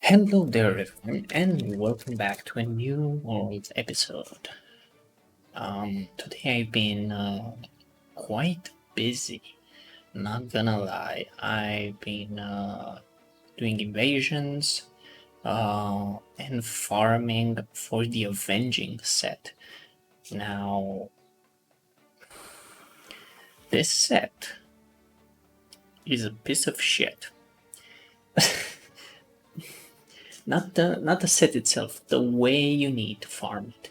Hello there, everyone, and welcome back to a new World episode. Today I've been quite busy, not gonna lie. I've been doing invasions and farming for the Avenging Set. Now, this set is a piece of shit. Not the set itself, the way you need to farm it.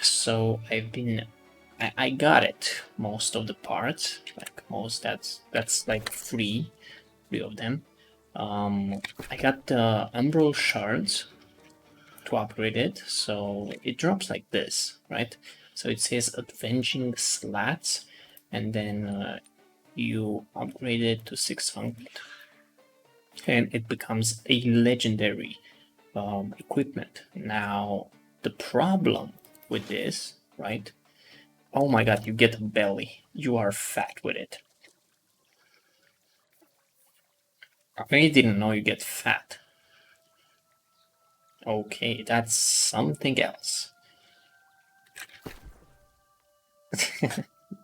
So I got it, most of the parts, like most, that's like three of them. I got the Umbral shards to upgrade it, so it drops like this, right? So it says Avenging Slats, and then you upgrade it to 600, and it becomes a legendary equipment. Now, the problem with this, right? Oh my god, you get a belly. You are fat with it. I really didn't know you get fat. Okay, that's something else.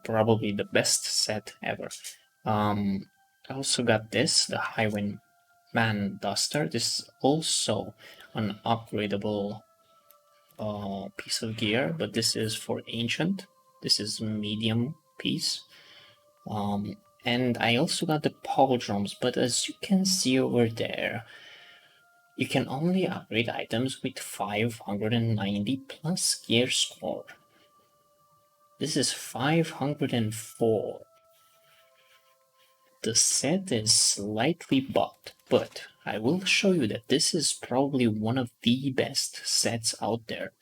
Probably the best set ever. I also got this, the Highwayman Duster. This is also an upgradable piece of gear, but this is for ancient. This is medium piece. And I also got the pauldrons, but as you can see over there, you can only upgrade items with 590 plus gear score. This is 504. The set is slightly bugged, but I will show you that this is probably one of the best sets out there.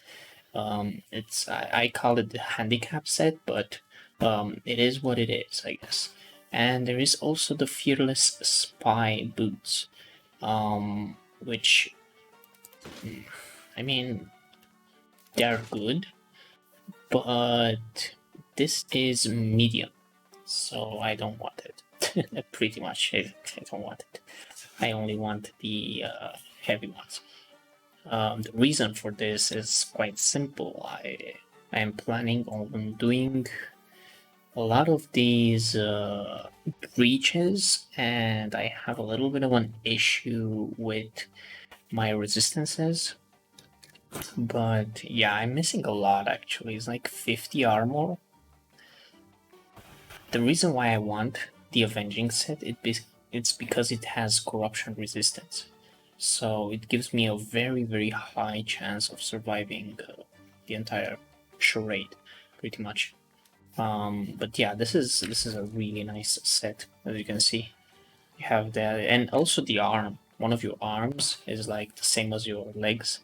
I call it the handicap set, but it is what it is, I guess. And there is also the Fearless Spy boots, which, I mean, they're good, but this is medium, so I don't want it. Pretty much, I don't want it. I only want the heavy ones. The reason for this is quite simple. I am planning on doing a lot of these breaches, and I have a little bit of an issue with my resistances. But yeah, I'm missing a lot actually. It's like 50 armor. The reason why I want the Avenging Set it's because it has corruption resistance. So it gives me a very, very high chance of surviving the entire charade, pretty much. But yeah, this is a really nice set, as you can see. You have that, and also the arm. One of your arms is like the same as your legs,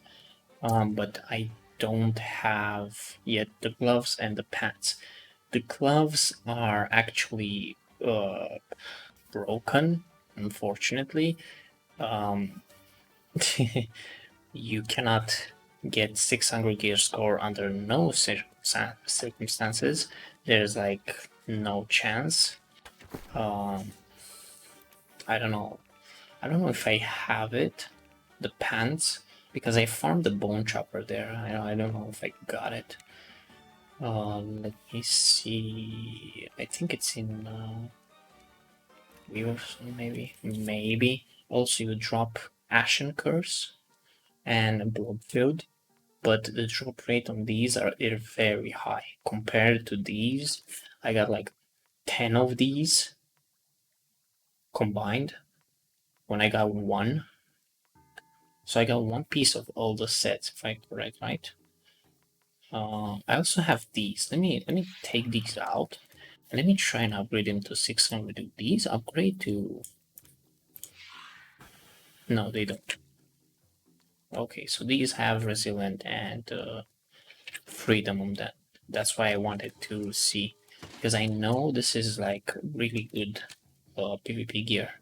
but I don't have yet the gloves and the pants. The gloves are actually broken, unfortunately. Um, you cannot get 600 gear score under no circumstances. There's like no chance. I don't know. I don't know if I have it, the pants, because I farmed the bone chopper there. I don't know if I got it. Let me see. I think it's in Weavers, maybe. Maybe. Also, you drop Ashen Curse and Bloodfield, but the drop rate on these are very high. Compared to these, I got like 10 of these combined when I got one. So I got one piece of all the sets, if I'm correct, right? I also have these. Let me take these out. And let me try and upgrade them to 600. Do these upgrade to... No, they don't. Okay, so these have resilient and freedom on that. That's why I wanted to see, because I know this is like really good PvP gear.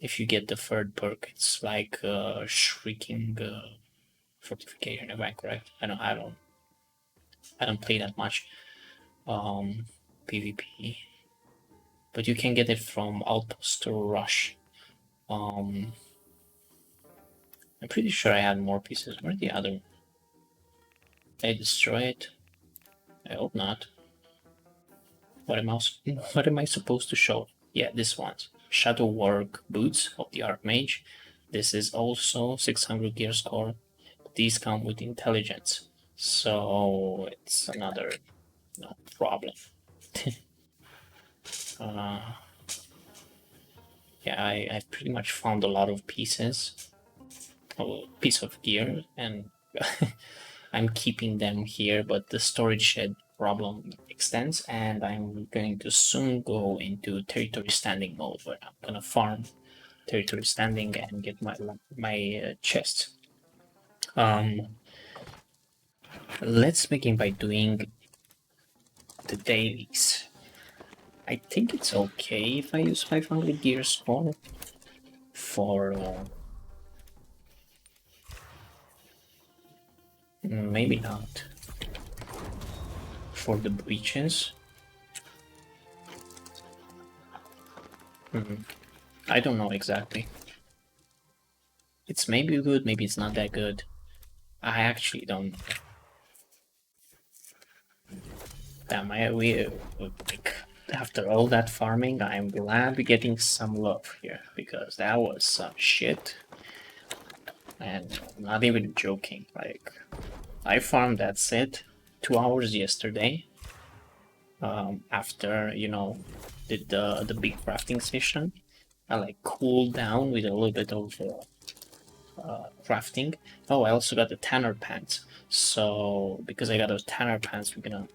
If you get the third perk, it's like shrieking fortification. Am I correct? I don't play that much PvP, but you can get it from Outpost to Rush. I'm pretty sure I had more pieces. Where are the other? Did I destroy it? I hope not. What am I? What am I supposed to show? Yeah, this one. Shadow Work Boots of the Archmage. This is also 600 gear score. These come with intelligence, so it's another problem. uh, yeah, I pretty much found a lot of pieces, a piece of gear, and I'm keeping them here, but the storage shed problem extends, and I'm going to soon go into territory standing mode, where I'm gonna farm territory standing and get my chest. Let's begin by doing the dailies. I think it's okay if I use 500 gears for maybe not for the breaches. I don't know exactly. It's maybe good, maybe it's not that good. I actually don't know. Damn, like, after all that farming, I'm glad we're getting some love here, because that was some shit. And I'm not even joking, like, I farmed that set 2 hours yesterday, after, did the big crafting session. I like cooled down with a little bit of crafting. Oh, I also got the tanner pants. So because I got those tanner pants, we're gonna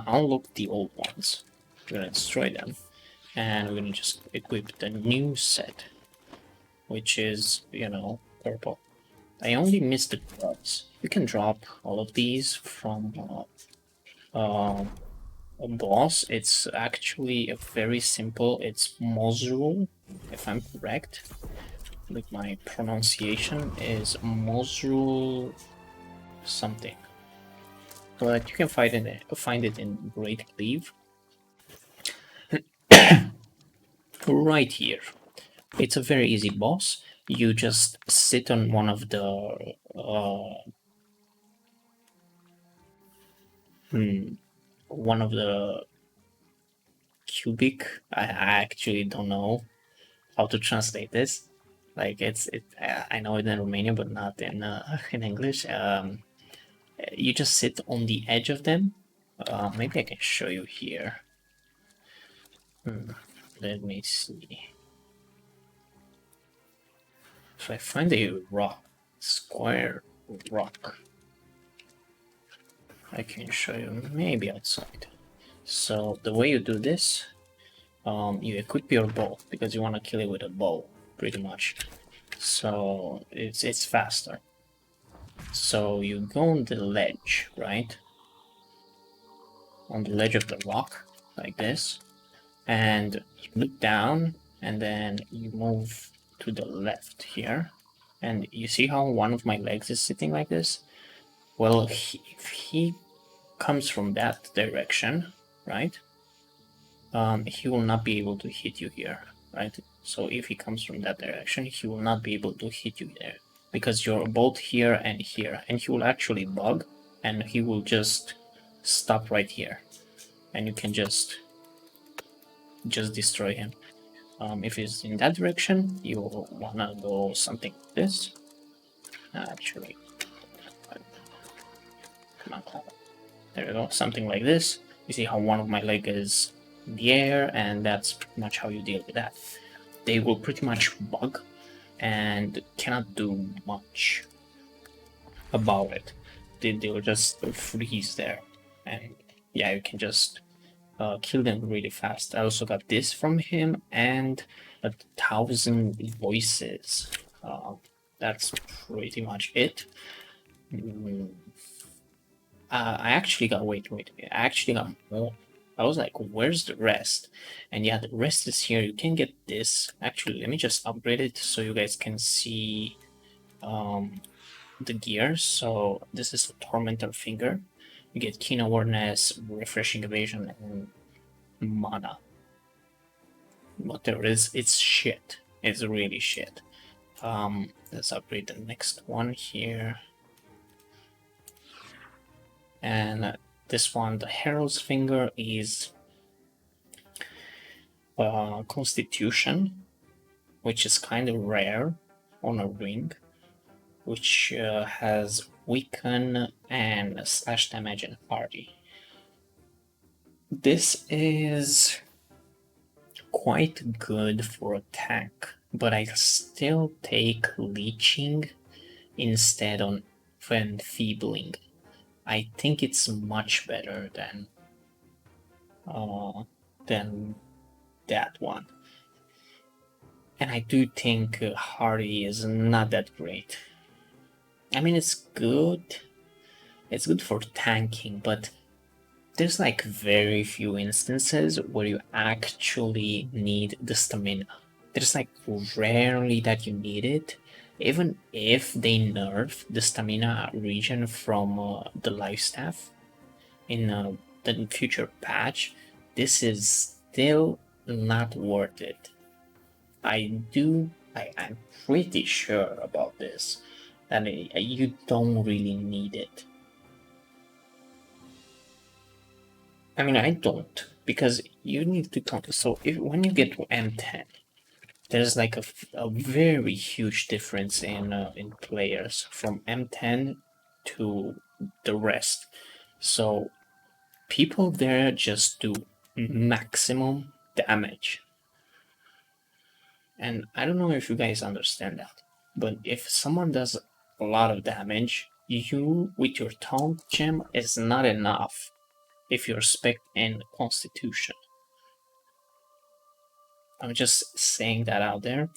unlock the old ones. We're gonna destroy them, and we're gonna just equip the new set, which is purple. I only missed the gloves. You can drop all of these from a boss. It's actually a very simple. It's Mosrul, if I'm correct. Like my pronunciation is Mosrul something, but you can find it in Great Cleave right here. It's a very easy boss. You just sit on one of the one of the cubic. I actually don't know how to translate this. Like I know it in Romanian, but not in in English. You just sit on the edge of them. Maybe I can show you here. Let me see. If I find a rock, square rock, I can show you maybe outside. So the way you do this, you equip your bow because you want to kill it with a bow, pretty much. So it's faster. So you go on the ledge, right? On the ledge of the rock, like this, and you look down, and then you move to the left here, and you see how one of my legs is sitting like this? Well, if he comes from that direction, right? He will not be able to hit you here, right? So if he comes from that direction, he will not be able to hit you there because you're both here, and he will actually bug, and he will just stop right here, and you can just destroy him. If he's in that direction, you wanna go something like this. Actually, come on, there we go, something like this. You see how one of my leg is in the air, and that's pretty much how you deal with that. They will pretty much bug and cannot do much about it. They'll just freeze there, and yeah, you can just kill them really fast. I also got this from him, and 1,000 voices. That's pretty much it. I actually got wait. I actually got more. I was like, where's the rest? And yeah, the rest is here. You can get this. Actually, let me just upgrade it so you guys can see the gear. So this is a Tormentor Finger. You get Keen Awareness, Refreshing Evasion, and Mana. whatever it is, it's shit. It's really shit. Let's upgrade the next one here. And this one, the Herald's Finger, is Constitution, which is kind of rare on a ring, which has Weaken and Slash Damage and Party. This is quite good for attack, but I still take Leeching instead of Enfeebling. I think it's much better than that one. And I do think Hardy is not that great. I mean, it's good. It's good for tanking, but there's like very few instances where you actually need the stamina. There's like rarely that you need it. Even if they nerf the stamina regen from the life staff in the future patch, this is still not worth it. I'm pretty sure about this, that you don't really need it. I mean, I don't, because you need to count. So when you get to M10, there's like a very huge difference in players from M10 to the rest. So people there just do maximum damage. And I don't know if you guys understand that, but if someone does a lot of damage, you with your taunt gem is not enough if you're spec and constitution. I'm just saying that out there.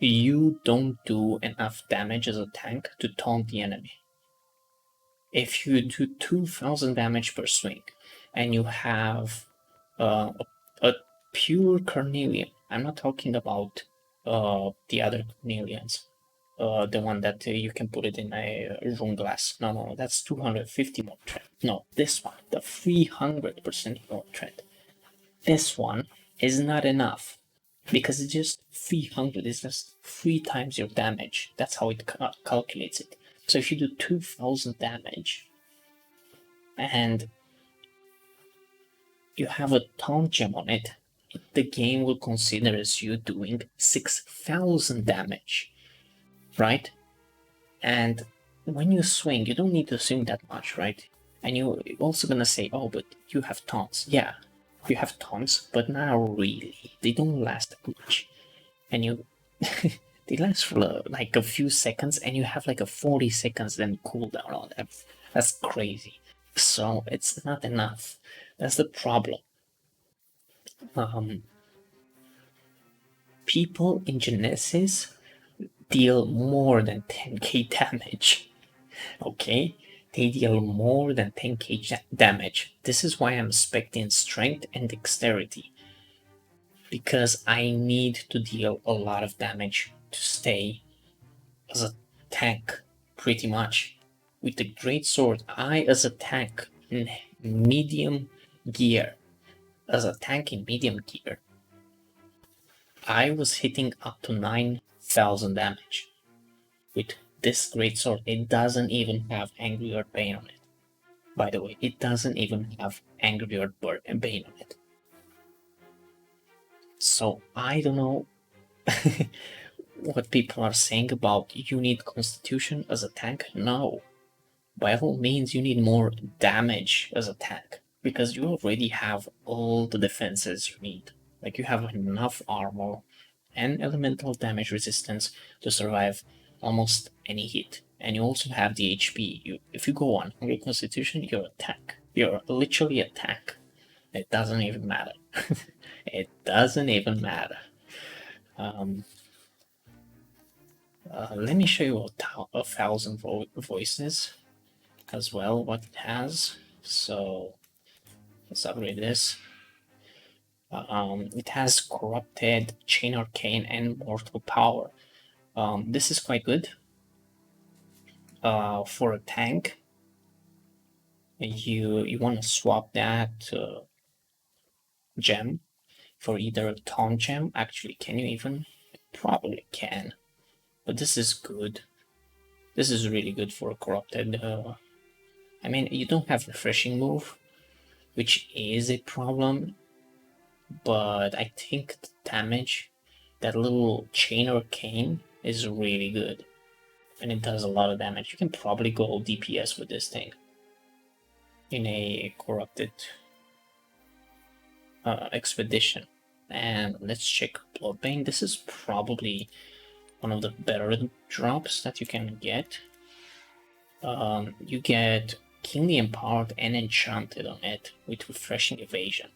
You don't do enough damage as a tank to taunt the enemy. If you do 2000 damage per swing and you have a pure Carnelian, I'm not talking about the other Carnelians, the one that you can put it in a room glass. No, that's 250 more threat. No, this one, the 300% more threat. This one is not enough because it's just 300. It's just 3 times your damage. That's how it calculates it. So if you do 2000 damage and you have a taunt gem on it, the game will consider as you doing 6000 damage, right? And when you swing, you don't need to swing that much, right? And you're also gonna say, oh, but you have taunts. Yeah, you have taunts, but not really. They don't last that much. And you, they last for like a few seconds, and you have like a 40 seconds then cooldown on them. That's crazy. So it's not enough. That's the problem. People in Genesis deal more than 10k damage. Okay? They deal more than 10k damage. This is why I'm expecting strength and dexterity. Because I need to deal a lot of damage to stay as a tank, pretty much. With the great sword, I as a tank in medium gear, I was hitting up to 9000 damage. With this great sword, it doesn't even have Angry Bird Bane on it. By the way, it doesn't even have Angry Bird and Bane on it. So I don't know what people are saying about you need Constitution as a tank. No, by all means, you need more damage as a tank because you already have all the defenses you need. Like you have enough armor and elemental damage resistance to survive almost any hit. And you also have the HP. If you go on 100 Constitution, you're a tank. You're literally a tank. It doesn't even matter. It doesn't even matter. Let me show you a thousand voices as well, what it has. So let's upgrade this. It has Corrupted, Chain Arcane, and Mortal Power. This is quite good for a tank. You want to swap that gem for either a taunt gem. Actually, can you even? Probably can. But this is good. This is really good for a corrupted. I mean, you don't have refreshing move, which is a problem. But I think the damage, that little chain arcane, is really good. And it does a lot of damage. You can probably go DPS with this thing in a corrupted expedition. And let's check Bloodbane. This is probably one of the better drops that you can get. You get Kingly Empowered and Enchanted on it with Refreshing Evasion.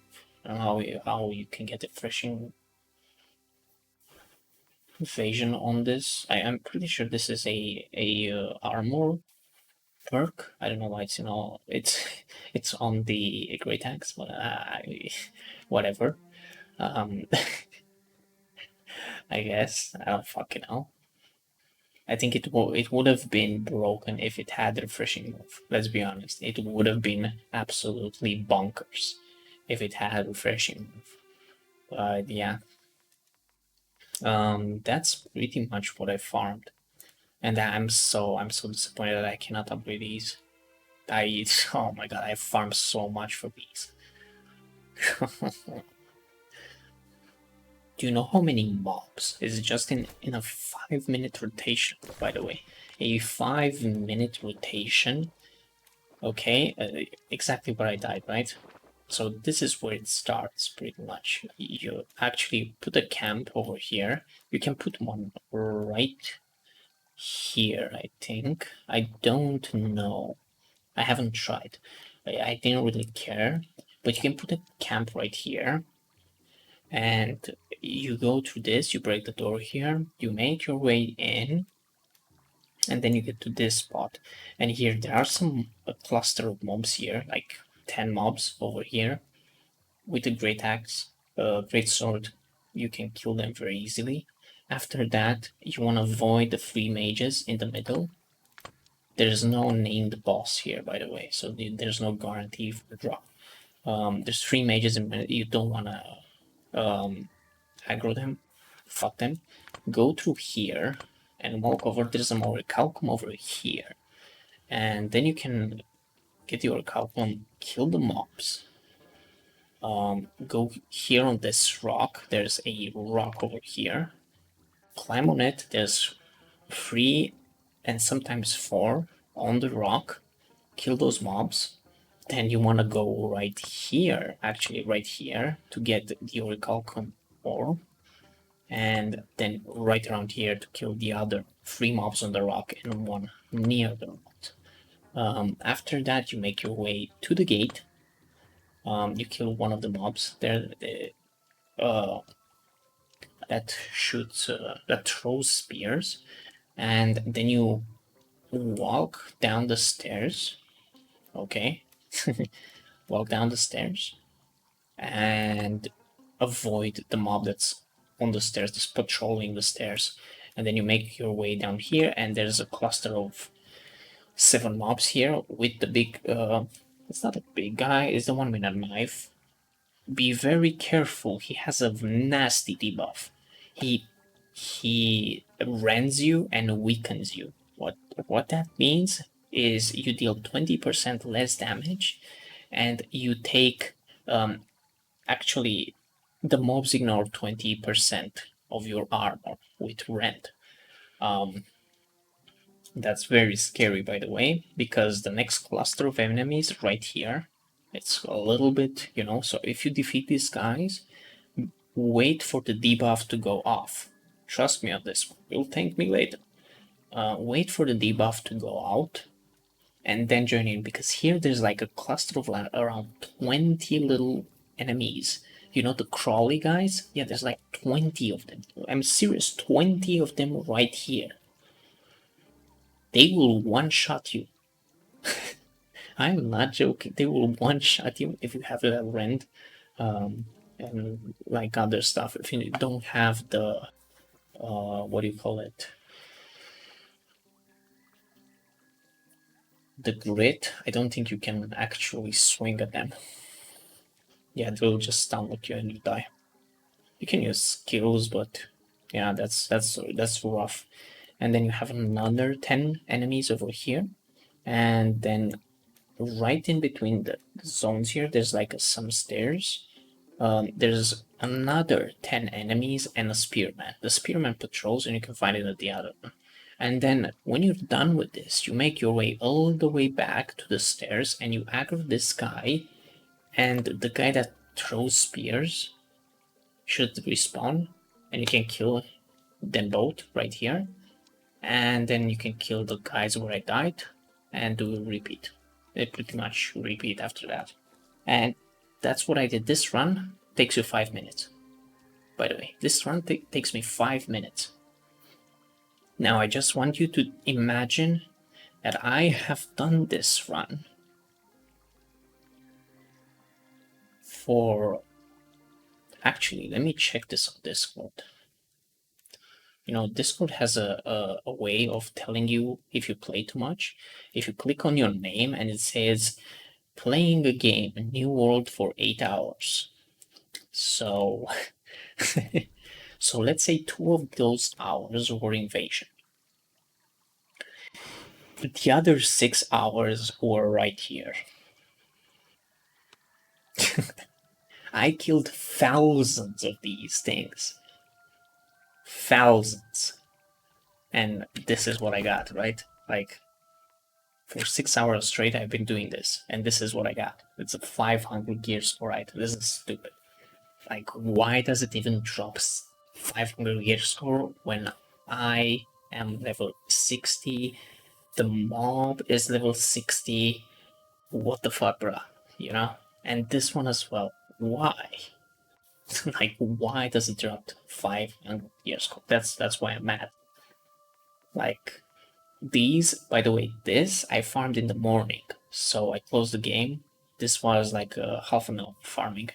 I don't know how you can get refreshing evasion on this. I'm pretty sure this is a armor perk. I don't know why it's it's on the Great Axe, but whatever. Um, I guess I don't fucking know. I think it would have been broken if it had the refreshing move. Let's be honest, it would have been absolutely bonkers if it had refreshing move. But yeah, that's pretty much what I farmed, and I'm so disappointed that I cannot upgrade these. Oh my god, I farmed so much for these. Do you know how many mobs is just in a 5-minute rotation? By the way, a 5-minute rotation. Okay, exactly where I died, right? So this is where it starts, pretty much. You actually put a camp over here. You can put one right here, I think. I don't know. I haven't tried. I didn't really care. But you can put a camp right here. And you go through this, you break the door here, you make your way in, and then you get to this spot. And here there are a cluster of mobs here, like 10 mobs over here. With a great axe, great sword, you can kill them very easily. After that, you want to avoid the free mages in the middle. There's no named boss here, by the way, so there's no guarantee for the drop. There's free mages in the middle. You don't want to aggro them, fuck them. Go through here and walk over. There's a more Calcum over here, and then you can get your Calcum, kill the mobs. Go here on this rock. There's a rock over here. Climb on it. There's 3 and sometimes 4 on the rock. Kill those mobs. Then you want to go right here, actually right here, to get the Orichalcum ore. And then right around here to kill the other 3 mobs on the rock and 1 near the rock. After that, you make your way to the gate. You kill one of the mobs there that shoots, that throws spears, and then you walk down the stairs. Okay, walk down the stairs and avoid the mob that's on the stairs, just patrolling the stairs. And then you make your way down here, and there's a cluster of 7 mobs here with the big. It's not a big guy. It's the one with a knife. Be very careful. He has a nasty debuff. He rends you and weakens you. What that means is you deal 20% less damage, and you take actually the mobs ignore 20% of your armor with rend. That's very scary, by the way, because the next cluster of enemies right here, it's a little bit, so if you defeat these guys, wait for the debuff to go off. Trust me on this one. You'll thank me later. Wait for the debuff to go out and then join in, because here there's like a cluster of around 20 little enemies. You know the crawly guys? Yeah, there's like 20 of them. I'm serious, 20 of them right here. They will one-shot you. I'm not joking. They will one-shot you if you have that rend. And like other stuff, if you don't have the what do you call it, the grit, I don't think you can actually swing at them. Yeah, they'll just stun lock you and you die. You can use skills, but yeah, that's rough. And then you have another 10 enemies over here, and then right in between the zones here, there's like some stairs. There's another 10 enemies and a spearman. The spearman patrols, and you can find it at the other one. And then when you're done with this, you make your way all the way back to the stairs, and you aggro this guy, and the guy that throws spears should respawn, and you can kill them both right here. And then you can kill the guys where I died, and do a repeat. They pretty much repeat after that. And that's what I did. This run takes you 5 minutes. By the way, this run takes me 5 minutes. Now I just want you to imagine that I have done this run for... Actually, let me check this on Discord. You know, Discord has a way of telling you if you play too much. If you click on your name and it says playing a game, a new world for 8 hours. So, so let's say 2 of those hours were invasion. The other 6 hours were right here. I killed thousands of these things. Thousands. And this is what I got, right? Like, for 6 hours straight, I've been doing this, and this is what I got. It's a 500 gear score, right? This is stupid. Like, why does it even drop 500 gear score when I am level 60? The mob is level 60. What the fuck, bruh? You know? And this one as well. Why? Like, why does it drop 500 gear score? That's why I'm mad. Like, these, by the way, this I farmed in the morning, so I closed the game. This was like half an hour farming,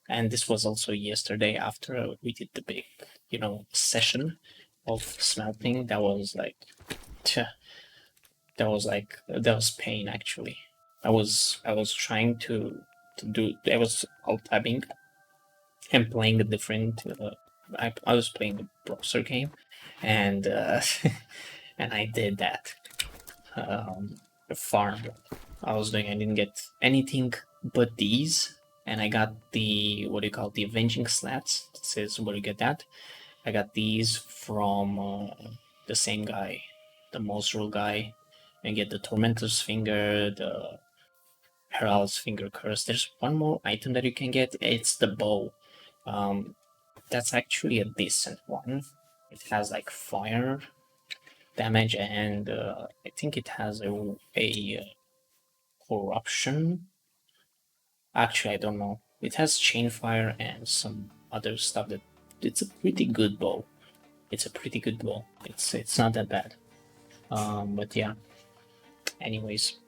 and this was also yesterday after we did the big, you know, session of smelting. That was like, that was pain actually. I was trying to do. I was alt tabbing and playing a different. I was playing a browser game, and and I did that. Farm I was doing. I didn't get anything but these, and I got the, what do you call it, the Avenging Slats. It says where you get that. I got these from the same guy, the Mosrul guy, and get the Tormentor's Finger, the Herald's Finger Curse. There's one more item that you can get. It's the bow. That's actually a decent one. It has like fire damage, and I think it has a corruption. Actually, I don't know. It has chain fire and some other stuff. That it's a pretty good bow. It's a pretty good bow. It's not that bad. But yeah. Anyways,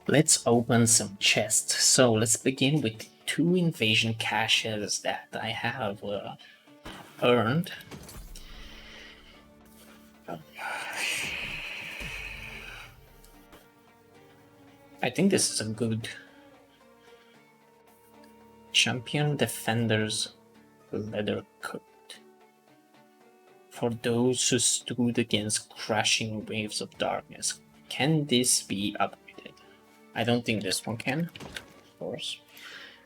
let's open some chests. So let's begin with 2 invasion caches that I have earned. I think this is a good Champion Defender's leather coat. For those who stood against crashing waves of darkness. Can this be upgraded? I don't think this one can, of course.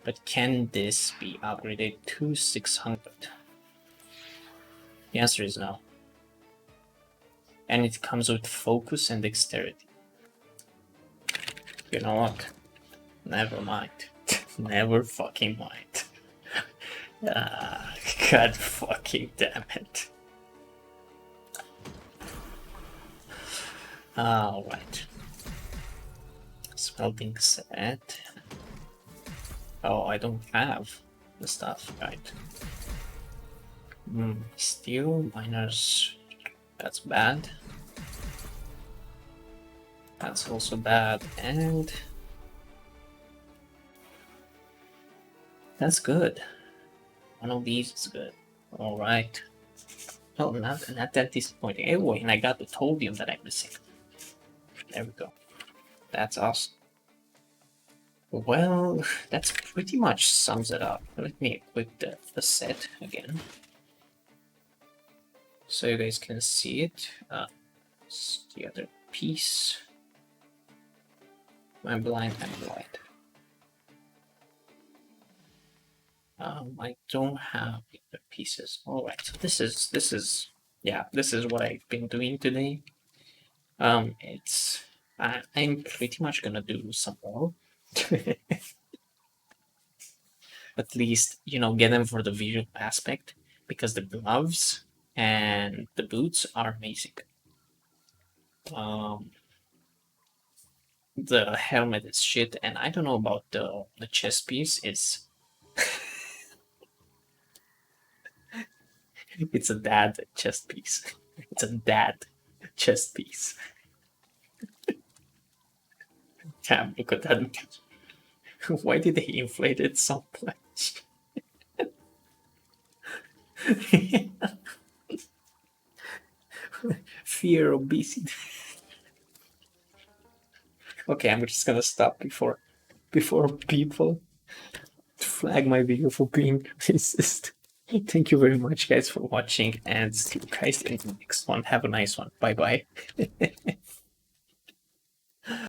But can this be upgraded to 600? The answer is no. And it comes with focus and dexterity. You know what? Never mind. Never fucking mind. God fucking damn it. Alright. Smelting set. Oh, I don't have the stuff, right? Steel, miners. That's bad. That's also bad, and that's good. One of these is good. Alright. Oh, not that disappointing. Anyway, and I got the Tobium that I'm missing. There we go. That's awesome. Well, that's pretty much sums it up. Let me equip the set again, so you guys can see it. It's the other piece. I'm blind, I'm blind. I don't have the pieces. Alright, so this is what I've been doing today. I'm pretty much gonna do some more. At least, get them for the visual aspect, because the gloves and the boots are amazing. Um, the helmet is shit, and I don't know about the chest piece. It's a dad chest piece. It's a dad chest piece. Damn, look at that. Why did they inflate it so much? Fear obesity. Okay, I'm just gonna stop before people flag my video for being racist. Thank you very much, guys, for watching, and see you guys in the next one. Have a nice one. Bye bye.